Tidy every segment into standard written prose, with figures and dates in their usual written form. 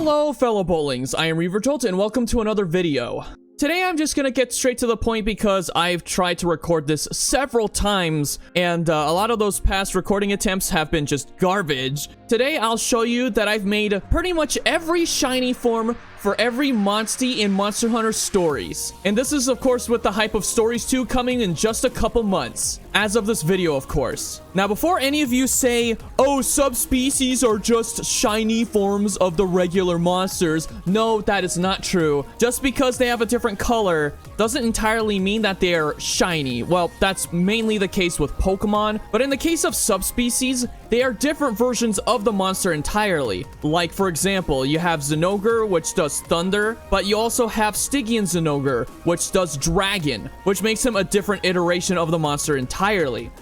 Hello fellow bowlings, I am Reverjolt and welcome to another video. Today I'm just gonna get straight to the point because I've tried to record this several times and a lot of those past recording attempts have been just garbage. Today I'll show you that I've made pretty much every shiny form for every monstie in Monster Hunter Stories. And this is of course with the hype of Stories 2 coming in just a couple months. As of this video, of course. Now, before any of you say, oh, subspecies are just shiny forms of the regular monsters, no, that is not true. Just because they have a different color doesn't entirely mean that they are shiny. Well, that's mainly the case with Pokemon, but in the case of subspecies, they are different versions of the monster entirely. Like, for example, you have Zinogre, which does thunder, but you also have Stygian Zinogre, which does dragon, which makes him a different iteration of the monster entirely.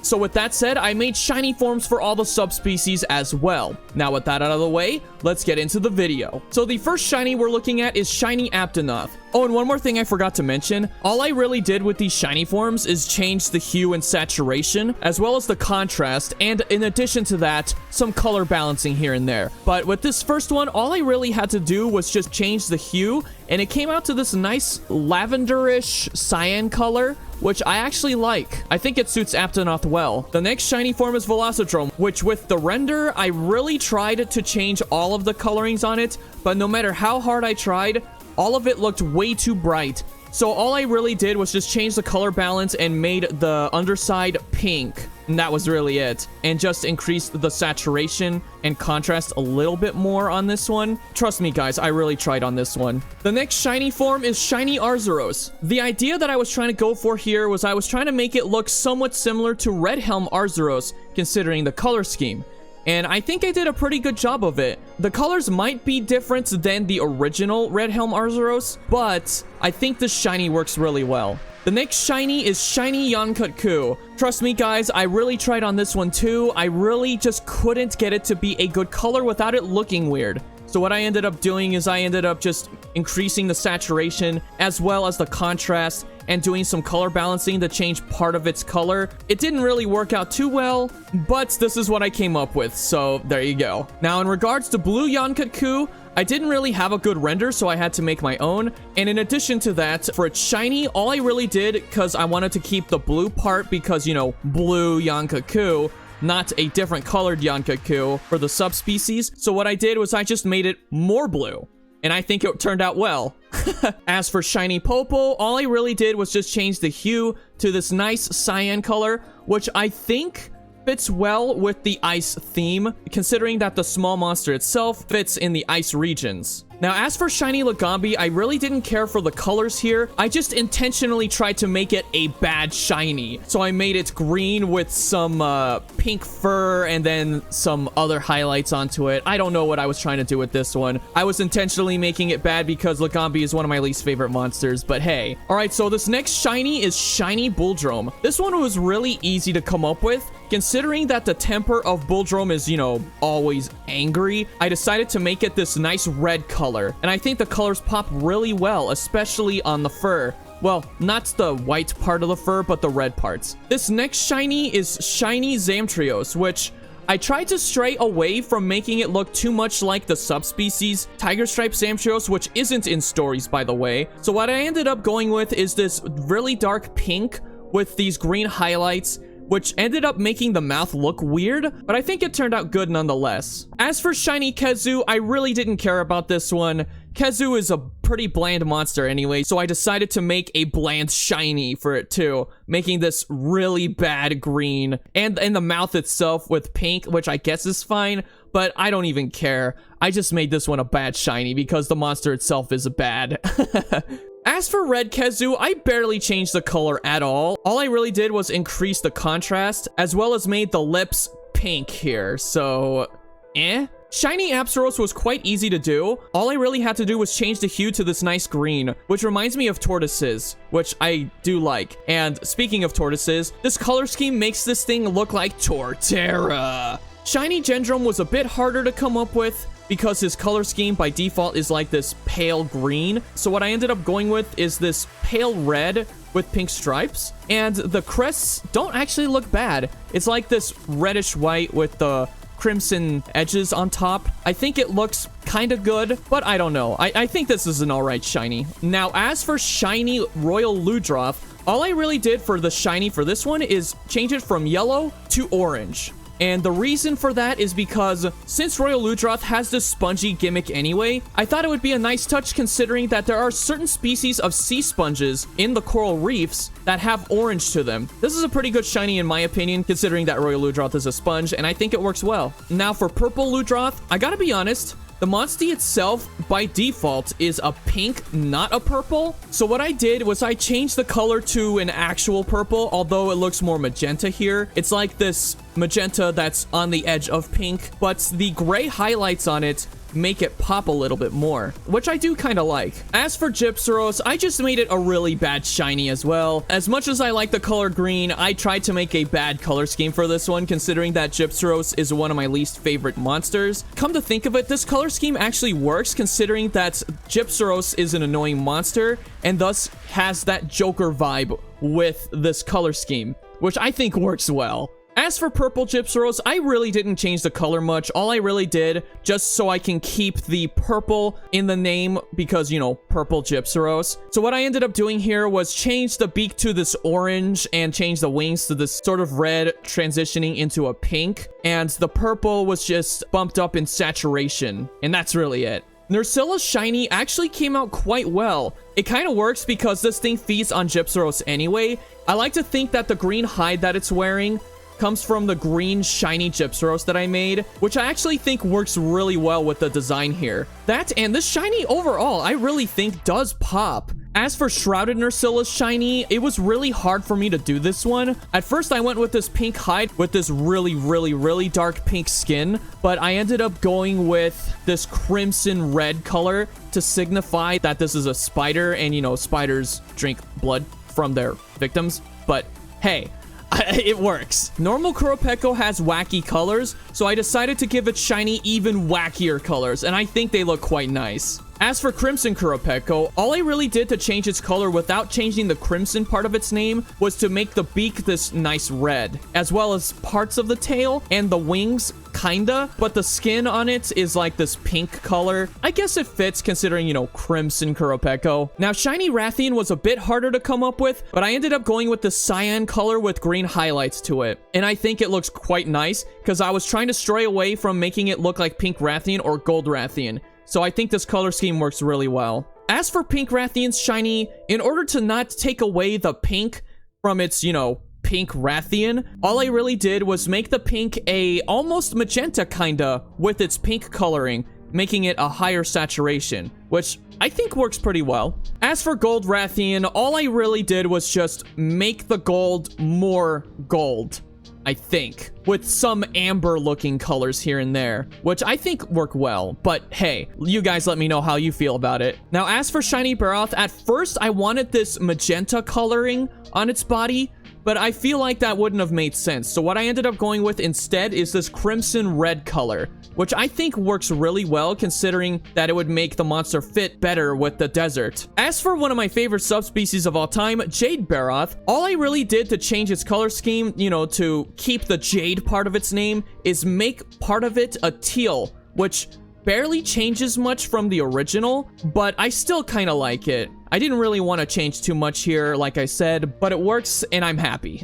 So with that said, I made shiny forms for all the subspecies as well. Now with that out of the way, let's get into the video. So the first shiny we're looking at is shiny Aptonov. Oh, and one more thing I forgot to mention. All I really did with these shiny forms is change the hue and saturation, as well as the contrast, and in addition to that, some color balancing here and there. But with this first one, all I really had to do was just change the hue, and it came out to this nice lavenderish cyan color, which I actually like. I think it suits Aptonov well. The next shiny form is Velocitron, which with the render, I really tried to change all of the colorings on it, but no matter how hard I tried, all of it looked way too bright. So all I really did was just change the color balance and made the underside pink. And that was really it. And just increased the saturation and contrast a little bit more on this one. Trust me guys, I really tried on this one. The next shiny form is shiny Arzeros. The idea that I was trying to go for here was I was trying to make it look somewhat similar to Red Helm Arzeros, considering the color scheme. And I think I did a pretty good job of it. The colors might be different than the original Red Helm Arzeros, but I think this shiny works really well. The next shiny is shiny Yankaku. Trust me guys, I really tried on this one too. I really just couldn't get it to be a good color without it looking weird. So what I ended up doing is I ended up just increasing the saturation as well as the contrast and doing some color balancing to change part of its color. It didn't really work out too well, but this is what I came up with, so there you go. Now in regards to blue Yankaku, I didn't really have a good render, so I had to make my own. And in addition to that, for its shiny, all I really did, because I wanted to keep the blue part because, you know, blue Yankaku, not a different colored Yankaku for the subspecies. So what I did was I just made it more blue. And I think it turned out well. As for shiny Popo, all I really did was just change the hue to this nice cyan color, which I think fits well with the ice theme, considering that the small monster itself fits in the ice regions. Now, as for shiny Lagambi, I really didn't care for the colors here. I just intentionally tried to make it a bad shiny. So I made it green with some pink fur and then some other highlights onto it. I don't know what I was trying to do with this one. I was intentionally making it bad because Lagambi is one of my least favorite monsters, but hey. All right, so this next shiny is shiny Buldrum. This one was really easy to come up with. Considering that the temper of Buldrum is, you know, always angry, I decided to make it this nice red color. And I think the colors pop really well, especially on the fur. Well, not the white part of the fur, but the red parts. This next shiny is shiny Xantrios, which I tried to stray away from making it look too much like the subspecies Tiger Stripe Xantrios, which isn't in Stories, by the way. So what I ended up going with is this really dark pink with these green highlights, which ended up making the mouth look weird, but I think it turned out good nonetheless. As for shiny Kezu, I really didn't care about this one. Kezu is a pretty bland monster anyway, so I decided to make a bland shiny for it too, making this really bad green, and the mouth itself with pink, which I guess is fine, but I don't even care. I just made this one a bad shiny because the monster itself is bad. As for red Kezu, I barely changed the color at all. All I really did was increase the contrast, as well as made the lips pink here, so Shiny Arzeros was quite easy to do. All I really had to do was change the hue to this nice green, which reminds me of tortoises, which I do like. And speaking of tortoises, this color scheme makes this thing look like Torterra. Shiny Gendrum was a bit harder to come up with, because his color scheme by default is like this pale green. So what I ended up going with is this pale red with pink stripes. And the crests don't actually look bad. It's like this reddish white with the crimson edges on top. I think it looks kind of good, but I don't know. I think this is an alright shiny. Now, as for shiny Royal Ludrove, all I really did for the shiny for this one is change it from yellow to orange. And the reason for that is because since Royal Ludrove has this spongy gimmick anyway, I thought it would be a nice touch considering that there are certain species of sea sponges in the coral reefs that have orange to them. This is a pretty good shiny in my opinion, considering that Royal Ludrove is a sponge, and I think it works well. Now for purple Ludrove, I gotta be honest, the monstie itself, by default, is a pink, not a purple. So what I did was I changed the color to an actual purple, although it looks more magenta here. It's like this magenta that's on the edge of pink, but the gray highlights on it make it pop a little bit more, which I do kind of like. As for Xantrios, I just made it a really bad shiny as well. As much as I like the color green, I tried to make a bad color scheme for this one, considering that Xantrios is one of my least favorite monsters. Come to think of it, this color scheme actually works, considering that Xantrios is an annoying monster, and thus has that Joker vibe with this color scheme, which I think works well. As for purple Xantrios, I really didn't change the color much. All I really did, just so I can keep the purple in the name, because, you know, purple Xantrios. So what I ended up doing here was change the beak to this orange and change the wings to this sort of red, transitioning into a pink. And the purple was just bumped up in saturation. And that's really it. Nursilis shiny actually came out quite well. It kind of works because this thing feeds on Xantrios anyway. I like to think that the green hide that it's wearing comes from the green shiny Xantrios that I made, which I actually think works really well with the design here. That and this shiny overall, I really think does pop. As for Shrouded Nursilis shiny, it was really hard for me to do this one. At first, I went with this pink hide with this really dark pink skin, but I ended up going with this crimson red color to signify that this is a spider, and, you know, spiders drink blood from their victims, but hey, it works. Normal Kuropeko has wacky colors, so I decided to give it shiny even wackier colors, and I think they look quite nice. As for Crimson Kuropeko, all I really did to change its color without changing the crimson part of its name was to make the beak this nice red, as well as parts of the tail and the wings, kinda, but the skin on it is like this pink color. I guess it fits considering, you know, Crimson Kuropeko. Now, shiny Wrathian was a bit harder to come up with, but I ended up going with the cyan color with green highlights to it. And I think it looks quite nice, because I was trying to stray away from making it look like pink Wrathian or gold Wrathian. So I think this color scheme works really well. As for pink Wrathian's shiny, in order to not take away the pink from its, you know, pink Wrathian, all I really did was make the pink a almost magenta kinda with its pink coloring, making it a higher saturation, which I think works pretty well. As for gold Wrathian, all I really did was just make the gold more gold, I think, with some amber looking colors here and there, which I think work well, but hey, you guys let me know how you feel about it. Now, as for shiny Baroth, at first I wanted this magenta coloring on its body, but I feel like that wouldn't have made sense. So what I ended up going with instead is this crimson red color, which I think works really well considering that it would make the monster fit better with the desert. As for one of my favorite subspecies of all time, Jade Baroth, all I really did to change its color scheme, you know, to keep the jade part of its name, is make part of it a teal, which barely changes much from the original, but I still kind of like it. I didn't really want to change too much here, like I said, but it works and I'm happy.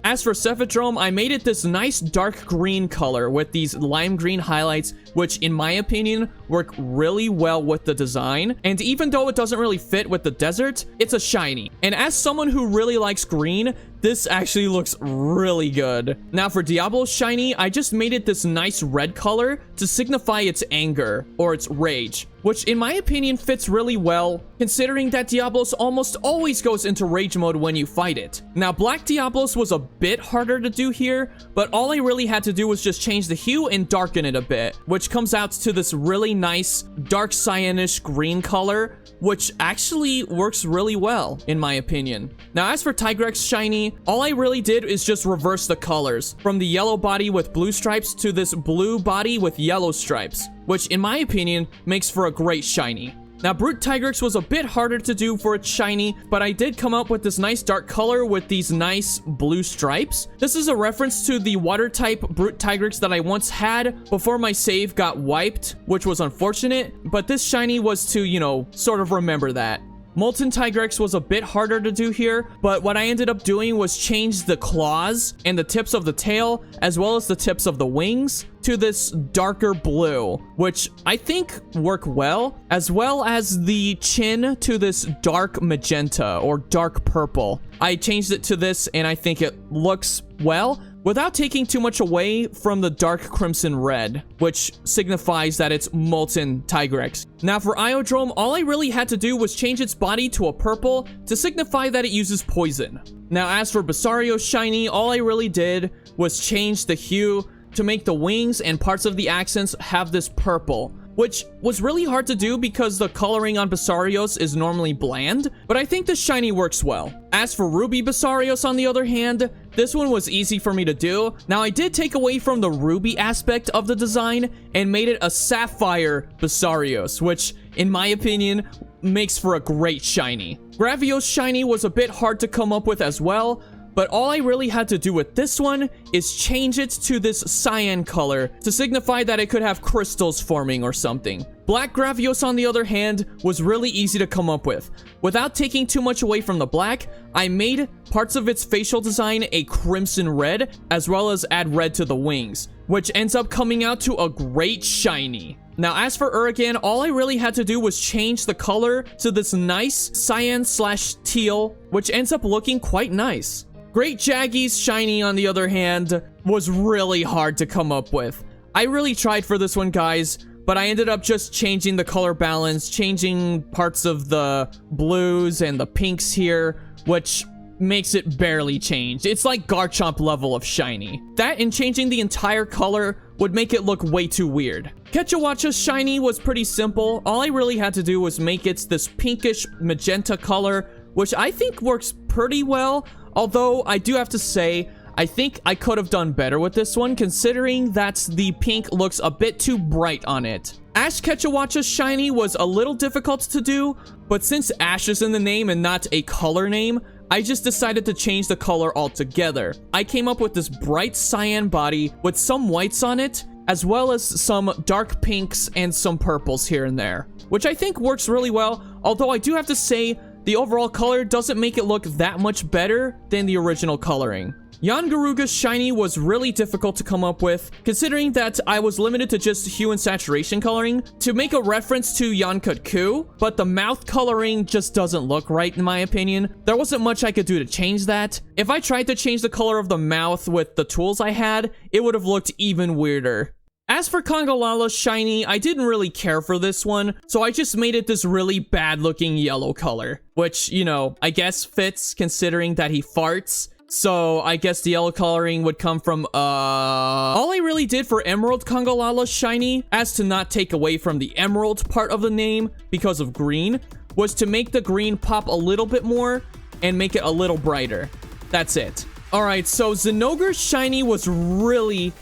As for Cephadrome, I made it this nice dark green color with these lime green highlights, which in my opinion work really well with the design. And even though it doesn't really fit with the desert, it's a shiny. And as someone who really likes green, this actually looks really good. Now for Diablo's shiny, I just made it this nice red color to signify its anger or its rage, which in my opinion fits really well, considering that Diablos almost always goes into rage mode when you fight it. Now, Black Diablos was a bit harder to do here, but all I really had to do was just change the hue and darken it a bit, which comes out to this really nice dark cyanish green color, which actually works really well, in my opinion. Now, as for Tigrex shiny, all I really did is just reverse the colors, from the yellow body with blue stripes to this blue body with yellow stripes, which in my opinion makes for a great shiny. Now, Brute Tigrex was a bit harder to do for its shiny, but I did come up with this nice dark color with these nice blue stripes. This is a reference to the water type Brute Tigrex that I once had before my save got wiped, which was unfortunate, but this shiny was to, you know, sort of remember that. Molten Tigrex was a bit harder to do here, but what I ended up doing was change the claws and the tips of the tail, as well as the tips of the wings, to this darker blue, which I think work well, as well as the chin to this dark magenta or dark purple. I changed it to this and I think it looks well, without taking too much away from the dark crimson red, which signifies that it's Molten Tigrex. Now for Iodrome, all I really had to do was change its body to a purple to signify that it uses poison. Now as for Basario's shiny, all I really did was change the hue to make the wings and parts of the accents have this purple, which was really hard to do because the coloring on Basarios is normally bland, but I think the shiny works well. As for Ruby Basarios, on the other hand, this one was easy for me to do. Now, I did take away from the ruby aspect of the design and made it a sapphire Basarios, which, in my opinion, makes for a great shiny. Gravios shiny was a bit hard to come up with as well, but all I really had to do with this one is change it to this cyan color to signify that it could have crystals forming or something. Black Gravios, on the other hand, was really easy to come up with. Without taking too much away from the black, I made parts of its facial design a crimson red, as well as add red to the wings, which ends up coming out to a great shiny. Now, as for Uragan, all I really had to do was change the color to this nice cyan/teal, which ends up looking quite nice. Great Jaggy's shiny, on the other hand, was really hard to come up with. I really tried for this one, guys, but I ended up just changing the color balance, changing parts of the blues and the pinks here, which makes it barely change. It's like Garchomp level of shiny. That and changing the entire color would make it look way too weird. Kechawacha's shiny was pretty simple. All I really had to do was make it this pinkish magenta color, which I think works pretty well. Although, I do have to say, I think I could have done better with this one, considering that the pink looks a bit too bright on it. Ash Kechawacha's shiny was a little difficult to do, but since Ash is in the name and not a color name, I just decided to change the color altogether. I came up with this bright cyan body with some whites on it, as well as some dark pinks and some purples here and there, which I think works really well, although I do have to say, the overall color doesn't make it look that much better than the original coloring. Yangaruga's shiny was really difficult to come up with, considering that I was limited to just hue and saturation coloring to make a reference to Yankaku, but the mouth coloring just doesn't look right in my opinion. There wasn't much I could do to change that. If I tried to change the color of the mouth with the tools I had, it would have looked even weirder. As for Congalala's shiny, I didn't really care for this one, so I just made it this really bad looking yellow color, which, you know, I guess fits considering that he farts. So I guess the yellow coloring would come from, all I really did for Emerald Congalala's shiny, as to not take away from the emerald part of the name because of green, was to make the green pop a little bit more and make it a little brighter. That's it. Alright, so Zinogre's shiny was really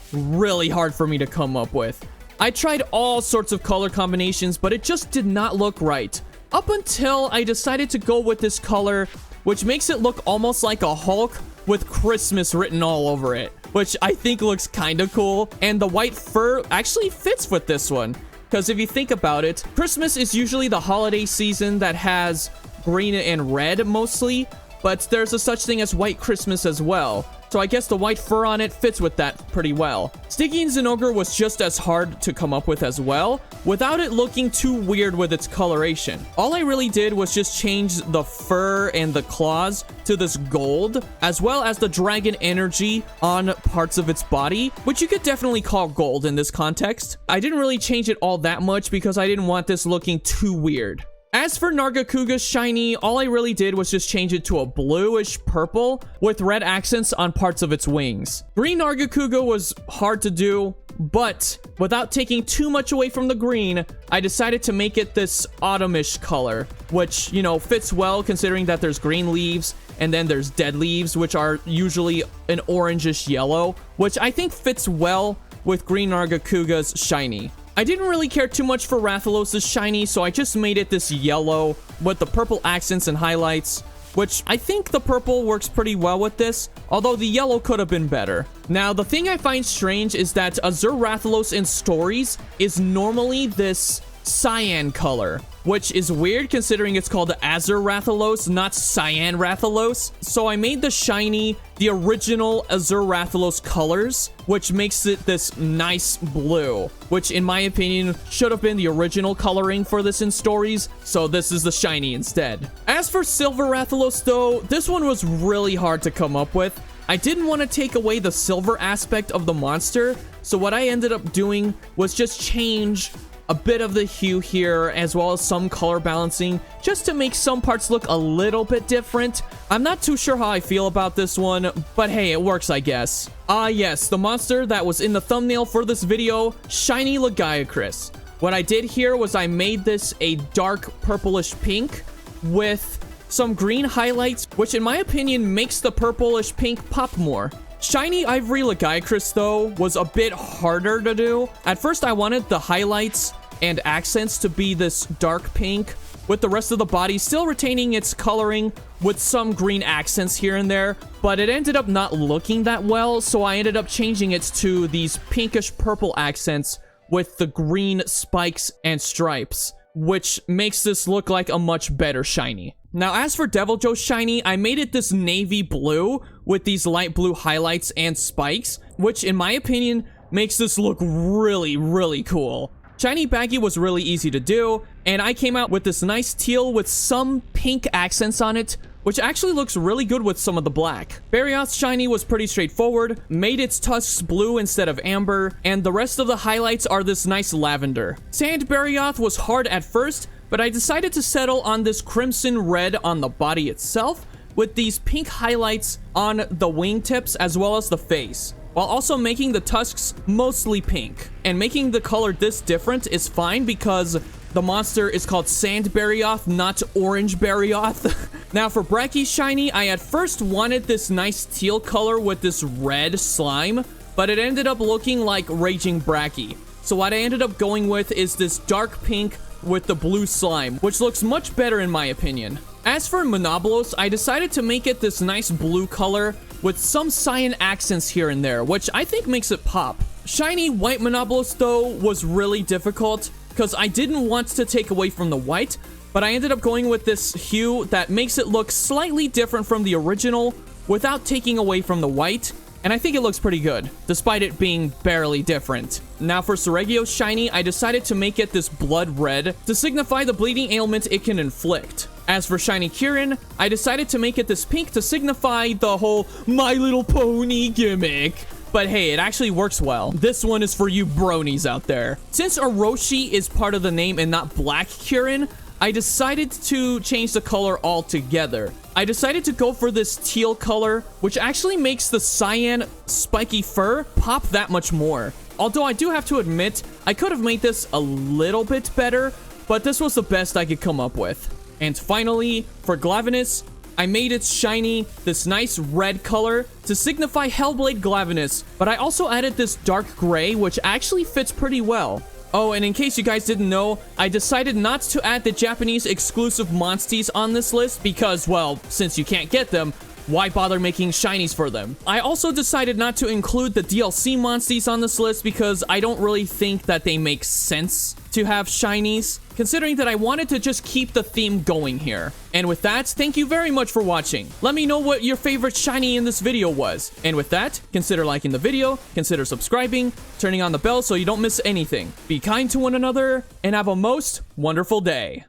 hard for me to come up with. I tried all sorts of color combinations, but it just did not look right. Up until I decided to go with this color, which makes it look almost like a Hulk with Christmas written all over it, which I think looks kind of cool. And the white fur actually fits with this one, because if you think about it, Christmas is usually the holiday season that has green and red mostly, but there's a such thing as white Christmas as well. So I guess the white fur on it fits with that pretty well. Sticky and Zinogre was just as hard to come up with as well, without it looking too weird with its coloration. All I really did was just change the fur and the claws to this gold, as well as the dragon energy on parts of its body, which you could definitely call gold in this context. I didn't really change it all that much because I didn't want this looking too weird. As for Nargacuga's shiny, all I really did was just change it to a bluish purple with red accents on parts of its wings. Green Nargacuga was hard to do, but without taking too much away from the green, I decided to make it this autumnish color, which, you know, fits well considering that there's green leaves and then there's dead leaves, which are usually an orangish yellow, which I think fits well with Green Nargacuga's shiny. I didn't really care too much for Rathalos' shiny, so I just made it this yellow with the purple accents and highlights, which I think the purple works pretty well with this, although the yellow could have been better. Now, the thing I find strange is that Azure Rathalos in stories is normally this cyan color, which is weird considering it's called Azure Rathalos, not Cyan Rathalos. So I made the shiny the original Azure Rathalos colors, which makes it this nice blue, which in my opinion should have been the original coloring for this in stories, so this is the shiny instead. As for Silver Rathalos though, this one was really hard to come up with. I didn't want to take away the silver aspect of the monster, so what I ended up doing was just change a bit of the hue here, as well as some color balancing, just to make some parts look a little bit different. I'm not too sure how I feel about this one, but hey, it works, I guess. Yes, the monster that was in the thumbnail for this video, Shiny Lagiacrus. What I did here was I made this a dark purplish pink with some green highlights, which in my opinion makes the purplish pink pop more. Shiny Ivory Lagiacrus, though, was a bit harder to do. At first, I wanted the highlights and accents to be this dark pink, with the rest of the body still retaining its coloring with some green accents here and there, but it ended up not looking that well, so I ended up changing it to these pinkish purple accents with the green spikes and stripes, which makes this look like a much better shiny. Now, as for Deviljho's shiny, I made it this navy blue with these light blue highlights and spikes, which in my opinion makes this look really, really cool. Shiny Baggy was really easy to do, and I came out with this nice teal with some pink accents on it, which actually looks really good with some of the black. Baroth's shiny was pretty straightforward, made its tusks blue instead of amber, and the rest of the highlights are this nice lavender. Sand Baroth was hard at first, but I decided to settle on this crimson red on the body itself, with these pink highlights on the wingtips as well as the face, while also making the tusks mostly pink. And making the color this different is fine because the monster is called Sand Baroth, not Orange Baroth. Now for Brachy's shiny, I at first wanted this nice teal color with this red slime, but it ended up looking like Raging Brachy. So what I ended up going with is this dark pink with the blue slime, which looks much better in my opinion. As for Monobolos, I decided to make it this nice blue color with some cyan accents here and there, which I think makes it pop. Shiny White Monobolos though was really difficult because I didn't want to take away from the white, but I ended up going with this hue that makes it look slightly different from the original without taking away from the white. And I think it looks pretty good, despite it being barely different. Now for Serregio's shiny, I decided to make it this blood red to signify the bleeding ailment it can inflict. As for Shiny Kieran, I decided to make it this pink to signify the whole My Little Pony gimmick. But hey, it actually works well. This one is for you bronies out there. Since Orochi is part of the name and not Black Kieran, I decided to change the color altogether. I decided to go for this teal color, which actually makes the cyan spiky fur pop that much more. Although I do have to admit, I could have made this a little bit better, but this was the best I could come up with. And finally, for Glavenus, I made its shiny this nice red color to signify Hellblade Glavenus, but I also added this dark gray, which actually fits pretty well. Oh, and in case you guys didn't know, I decided not to add the Japanese exclusive Monsties on this list because, well, since you can't get them, why bother making shinies for them? I also decided not to include the DLC Monsties on this list because I don't really think that they make sense to have shinies, considering that I wanted to just keep the theme going here. And with that, thank you very much for watching. Let me know what your favorite shiny in this video was. And with that, consider liking the video, consider subscribing, turning on the bell so you don't miss anything. Be kind to one another, and have a most wonderful day.